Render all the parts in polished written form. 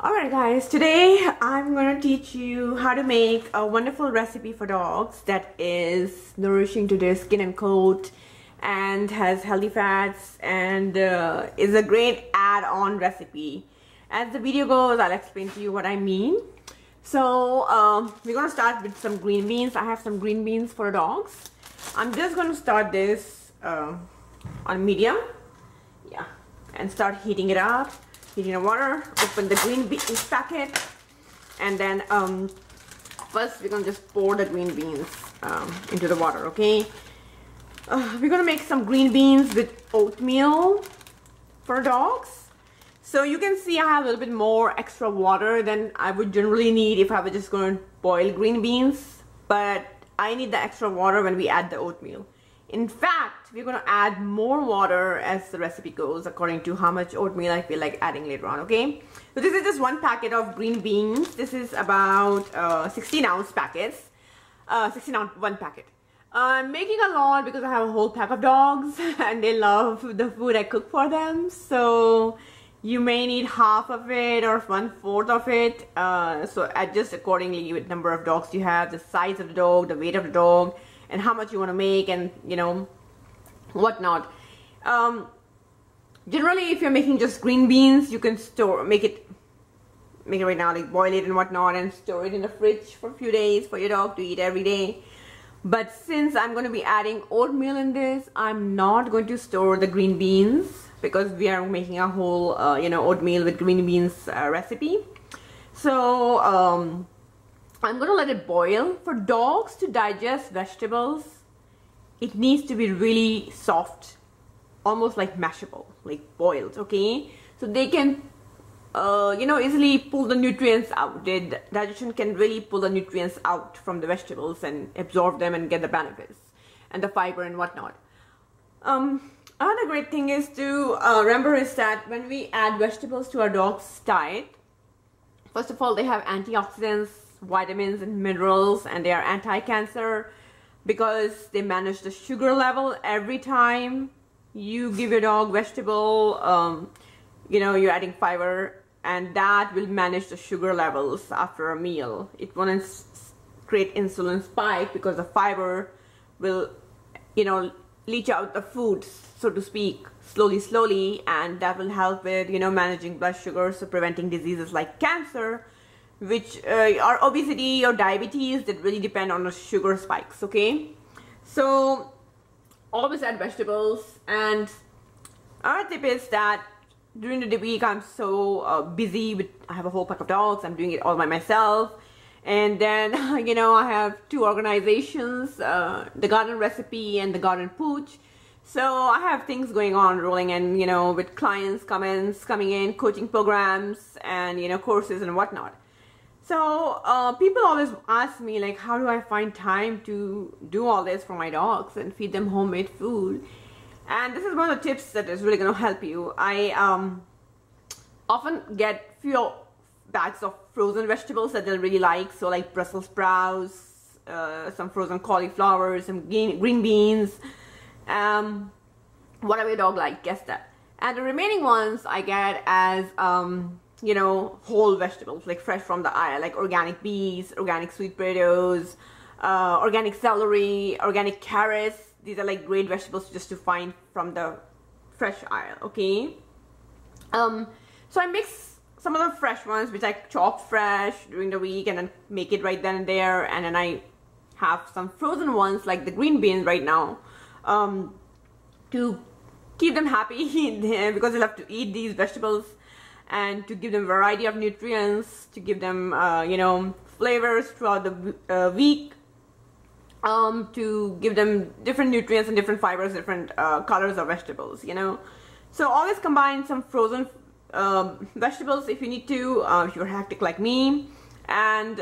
Alright guys, today I'm going to teach you how to make a wonderful recipe for dogs that is nourishing to their skin and coat and has healthy fats and is a great add-on recipe. As the video goes, I'll explain to you what I mean. So we're going to start with some green beans. I have some green beans for dogs. I'm just going to start this on medium, yeah, and start heating it up. Heating the water, open the green beans packet, and then first we're gonna just pour the green beans into the water. Okay, we're gonna make some green beans with oatmeal for dogs. So you can see I have a little bit more extra water than I would generally need if I was just going to boil green beans, but I need the extra water when we add the oatmeal. In fact, we're going to add more water as the recipe goes according to how much oatmeal I feel like adding later on, okay? So this is just one packet of green beans. This is about 16-ounce packets. 16-ounce, one packet. I'm making a lot because I have a whole pack of dogs and they love the food I cook for them. So you may need half of it or 1/4 of it. So adjust accordingly with number of dogs you have, the size of the dog, the weight of the dog, and how much you want to make, and you know whatnot. Generally, if you're making just green beans, you can make it right now, like boil it and whatnot, and store it in the fridge for a few days for your dog to eat every day. But since I'm going to be adding oatmeal in this, I'm not going to store the green beans because we are making a whole oatmeal with green beans recipe. So I'm going to let it boil. For dogs to digest vegetables, it needs to be really soft, almost like mashable, like boiled, okay? So they can, easily pull the nutrients out. Their digestion can really pull the nutrients out from the vegetables and absorb them and get the benefits and the fiber and whatnot. Another great thing is to remember is that when we add vegetables to our dog's diet, first of all, they have antioxidants, vitamins and minerals, and they are anti-cancer because they manage the sugar level. Every time you give your dog vegetable, you're adding fiber, and that will manage the sugar levels after a meal. It won't create insulin spike because the fiber will leach out the food, so to speak, slowly, and that will help with managing blood sugar, so preventing diseases like cancer, which are obesity or diabetes that really depend on the sugar spikes, okay? So always add vegetables. And our tip is that during the week I'm so busy I have a whole pack of dogs, I'm doing it all by myself, and then I have two organizations, the Garden Recipe and the Garden Pooch. So I have things going on, rolling, and with clients coming in, coaching programs, and courses and whatnot. So people always ask me, like, how do I find time to do all this for my dogs and feed them homemade food? And this is one of the tips that is really going to help you. I often get few bags of frozen vegetables that they'll really like, so like Brussels sprouts, some frozen cauliflower, some green beans, whatever your dog likes, guess that. And the remaining ones I get as whole vegetables, like fresh from the aisle, like organic beets, organic sweet potatoes, organic celery, organic carrots. These are like great vegetables just to find from the fresh aisle, okay? So I mix some of the fresh ones, which I chop fresh during the week and then make it right then and there, and then I have some frozen ones like the green beans right now, to keep them happy because they love to eat these vegetables, and to give them variety of nutrients, to give them flavors throughout the week, to give them different nutrients and different fibers, different colors of vegetables, So always combine some frozen vegetables if you need to, if you're hectic like me, and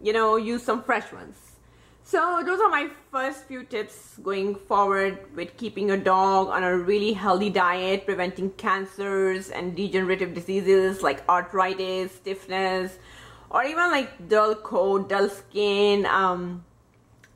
use some fresh ones. So those are my first few tips going forward with keeping your dog on a really healthy diet, preventing cancers and degenerative diseases like arthritis, stiffness, or even like dull coat, dull skin,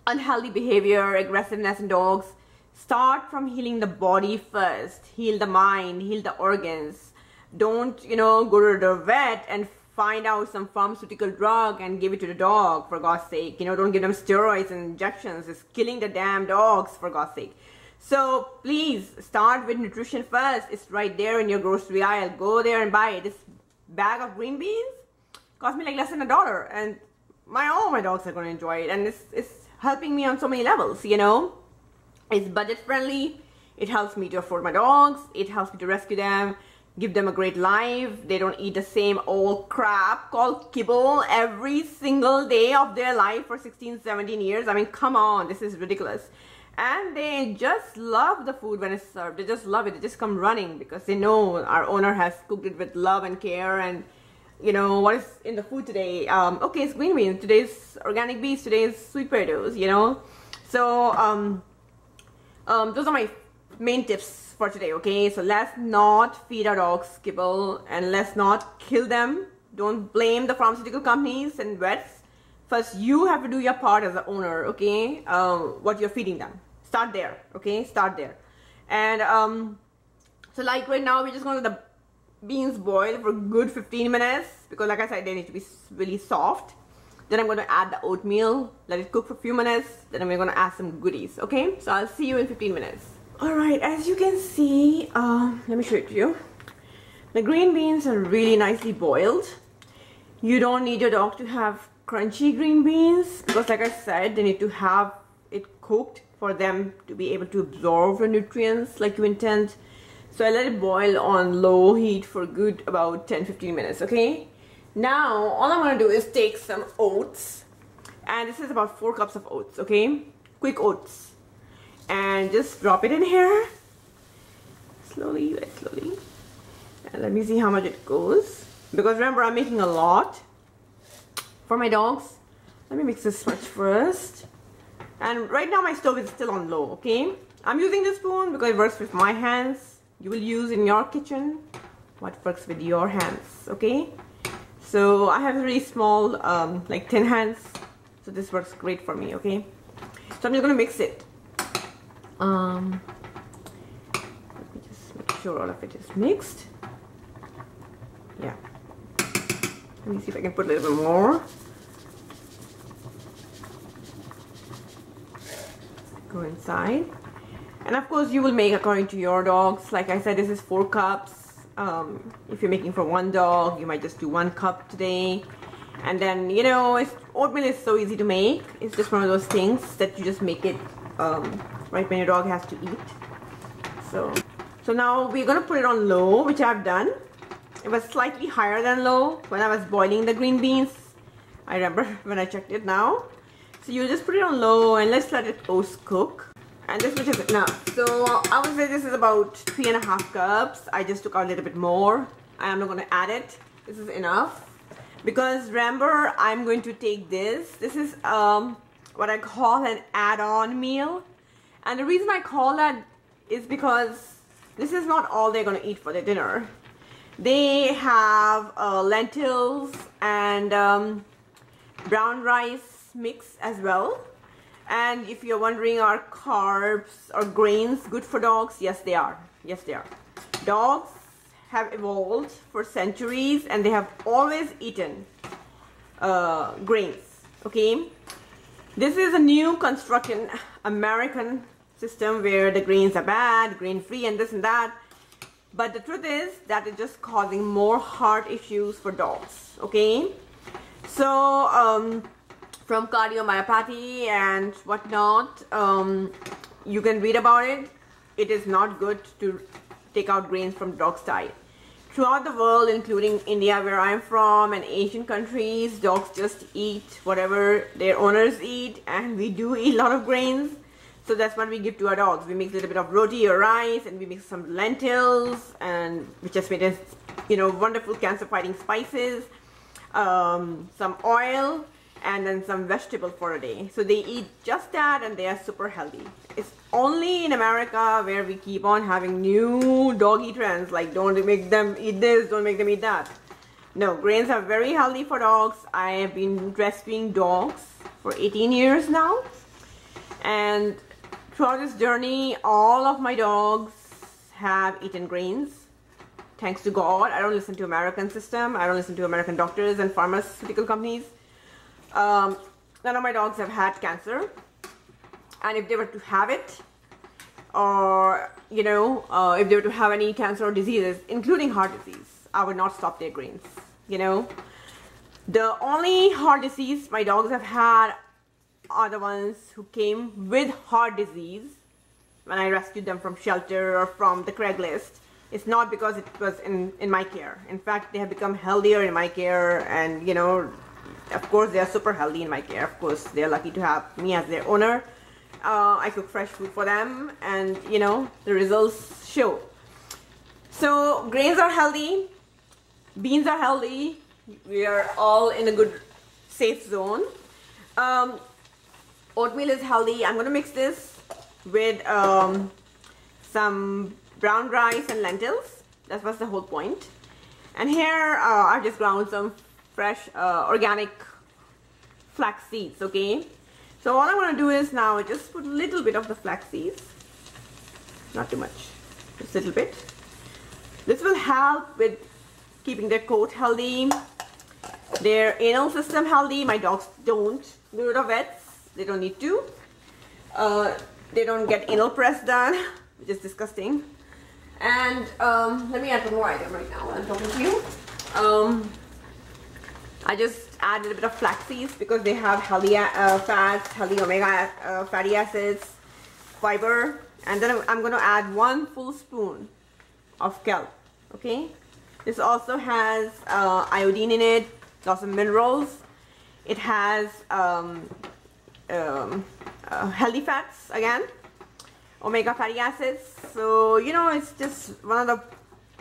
unhealthy behavior, aggressiveness in dogs. Start from healing the body first. Heal the mind, heal the organs. Don't, you know, go to the vet and find out some pharmaceutical drug and give it to the dog, for God's sake. You know, don't give them steroids and injections. It's killing the damn dogs, for God's sake. So please start with nutrition first. It's right there in your grocery aisle. Go there and buy it. This bag of green beans cost me like less than $1, and all my dogs are going to enjoy it. And it's helping me on so many levels, you know. It's budget friendly. It helps me to afford my dogs. It helps me to rescue them, give them a great life. They don't eat the same old crap called kibble every single day of their life for 16, 17 years. I mean, come on, this is ridiculous. And they just love the food when it's served. They just love it. They just come running because they know our owner has cooked it with love and care. And you know, what is in the food today? Okay, it's green beans. Today's organic beef. Today's sweet potatoes, you know. So those are my main tips for today. Okay, so let's not feed our dogs kibble, and let's not kill them. Don't blame the pharmaceutical companies and vets. First, you have to do your part as the owner. Okay, what you're feeding them. Start there. Okay, start there. And so like right now, we're just going to let the beans boil for a good 15 minutes because, like I said, they need to be really soft. Then I'm going to add the oatmeal, let it cook for a few minutes. Then we're going to add some goodies. Okay, so I'll see you in 15 minutes. Alright, as you can see, let me show it to you. The green beans are really nicely boiled. You don't need your dog to have crunchy green beans because, like I said, they need to have it cooked for them to be able to absorb the nutrients like you intend. So I let it boil on low heat for good about 10-15 minutes. Okay, now all I'm going to do is take some oats, and this is about 4 cups of oats. Okay, quick oats, and just drop it in here slowly, very slowly, and let me see how much it goes, because remember, I'm making a lot for my dogs. Let me mix this much first. And right now my stove is still on low. Okay, I'm using this spoon because it works with my hands. You will use in your kitchen what works with your hands. Okay, so I have really small like thin hands, so this works great for me. Okay, so I'm just gonna mix it. Let me just make sure all of it is mixed. Yeah, let me see if I can put a little bit more. Go inside. And of course you will make according to your dogs. Like I said, this is 4 cups. If you're making for one dog, you might just do 1 cup today. And then, you know, oatmeal is so easy to make. It's just one of those things that you just make it right when your dog has to eat. So now we're gonna put it on low, which I've done. It was slightly higher than low when I was boiling the green beans. I remember when I checked it now. So you just put it on low and let's let it cook. And this much is enough. So I would say this is about 3.5 cups. I just took out a little bit more. I am not going to add it. This is enough. Because remember, I'm going to take this. This is what I call an add-on meal. And the reason I call that is because this is not all they're going to eat for their dinner. They have lentils and brown rice mix as well. And if you're wondering, are carbs or grains good for dogs? Yes, they are. Yes, they are. Dogs have evolved for centuries and they have always eaten grains. Okay, this is a new construction American system where the grains are bad, grain free and this and that. But the truth is that it's just causing more heart issues for dogs. Okay, so from cardiomyopathy and whatnot, you can read about it. It is not good to take out grains from dog's diet. Throughout the world, including India where I'm from and Asian countries, dogs just eat whatever their owners eat, and we do eat a lot of grains. So that's what we give to our dogs. We mix a little bit of roti or rice, and we mix some lentils, and we just made it, you know, wonderful cancer-fighting spices, some oil, and then some vegetable for a day. So they eat just that and they are super healthy. It's only in America where we keep on having new doggy trends, like don't make them eat this, don't make them eat that. No, grains are very healthy for dogs. I have been breastfeeding dogs for 18 years now, and throughout this journey all of my dogs have eaten grains. thanks to God. I don't listen to American system. I don't listen to American doctors and pharmaceutical companies. None of my dogs have had cancer. And if they were to have it, or you know, if they were to have any cancer or diseases, including heart disease, I would not stop their grains. You know, the only heart disease my dogs have had are the ones who came with heart disease when I rescued them from shelter or from the Craigslist. It's not because it was in my care. In fact, they have become healthier in my care, and you know, of course they are super healthy in my care. Of course, they're lucky to have me as their owner. I cook fresh food for them, and you know, the results show. So grains are healthy, beans are healthy. We are all in a good safe zone. Oatmeal is healthy. I'm going to mix this with some brown rice and lentils. That was the whole point. And here I've just ground some fresh organic flax seeds. Okay, so all I'm going to do is now just put a little bit of the flax seeds, not too much, just a little bit. This will help with keeping their coat healthy, their anal system healthy. My dogs don't go to the vets. They don't need to. They don't get anal press done, which is disgusting. And let me add one more item right now while I'm talking to you. I just add a little bit of flax seeds because they have healthy fats, healthy omega fatty acids, fiber. And then I'm going to add 1 full spoon of kelp. Okay. This also has iodine in it, lots of minerals. It has healthy fats again, omega fatty acids. So you know, it's just one of the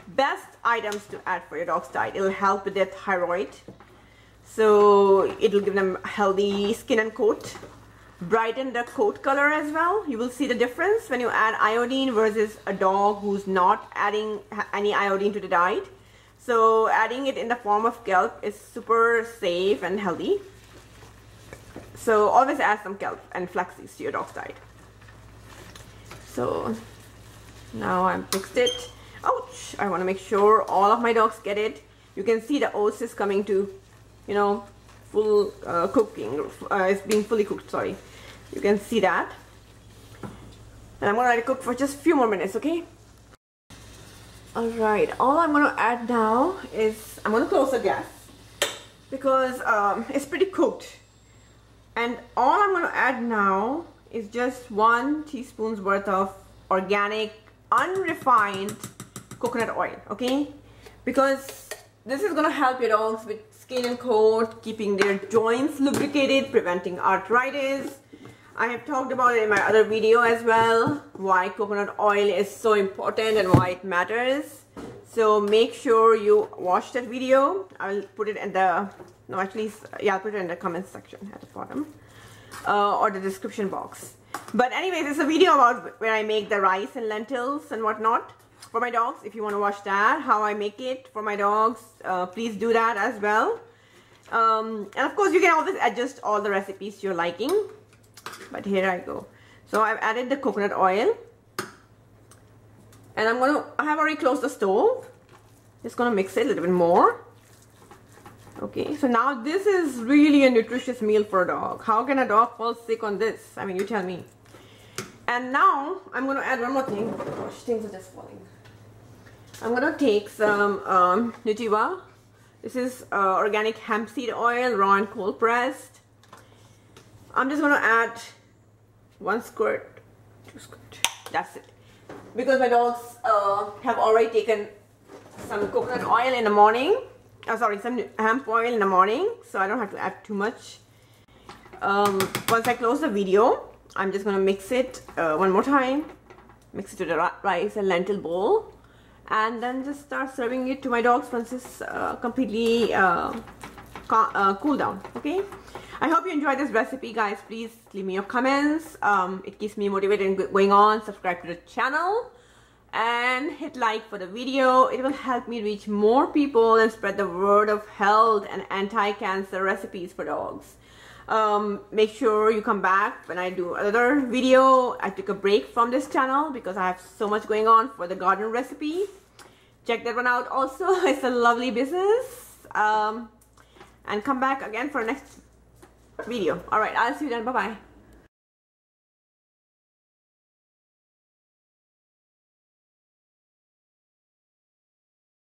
best items to add for your dog's diet. It'll help with their thyroid, so it'll give them healthy skin and coat, brighten the coat color as well. You will see the difference when you add iodine versus a dog who's not adding any iodine to the diet. So adding it in the form of kelp is super safe and healthy. So always add some kelp and flax seeds to your dog's diet. So now I've mixed it. Ouch! I want to make sure all of my dogs get it. You can see the oats is coming to, you know, full cooking. It's being fully cooked, sorry. You can see that. And I'm going to let it cook for just a few more minutes, okay? Alright, all I'm going to add now is, I'm going to close the gas because it's pretty cooked. And all I'm going to add now is just 1 teaspoon's worth of organic, unrefined coconut oil, okay? Because this is going to help your dogs with skin and coat, keeping their joints lubricated, preventing arthritis. I have talked about it in my other video as well, why coconut oil is so important and why it matters. So make sure you watch that video. I'll put it in the, no actually, yeah, I'll put it in the comment section at the bottom or the description box. But anyways, it's a video about where I make the rice and lentils and whatnot for my dogs. If you want to watch that, how I make it for my dogs, please do that as well. And of course, you can always adjust all the recipes to your liking. But here I go. So I've added the coconut oil, and I have already closed the stove. Just gonna mix it a little bit more. Okay, so now this is really a nutritious meal for a dog. How can a dog fall sick on this? I mean, you tell me. And now I'm gonna add one more thing. Oh gosh, things are just falling. I'm gonna take some Nutiva. This is organic hemp seed oil, raw and cold pressed. I'm just gonna add 1 squirt, 2 squirt. That's it. Because my dogs have already taken some coconut oil in the morning. Oh, sorry, some hemp oil in the morning, so I don't have to add too much. Once I close the video, I'm just gonna mix it one more time. Mix it to the rice and lentil bowl, and then just start serving it to my dogs once it's completely cool down. Okay. I hope you enjoyed this recipe, guys. Please leave me your comments. It keeps me motivated and going on. Subscribe to the channel and hit like for the video. It will help me reach more people and spread the word of health and anti-cancer recipes for dogs. Make sure you come back when I do another video. I took a break from this channel because I have so much going on for the garden recipe. check that one out also. It's a lovely business. And come back again for the next video. All right, I'll see you then. Bye bye.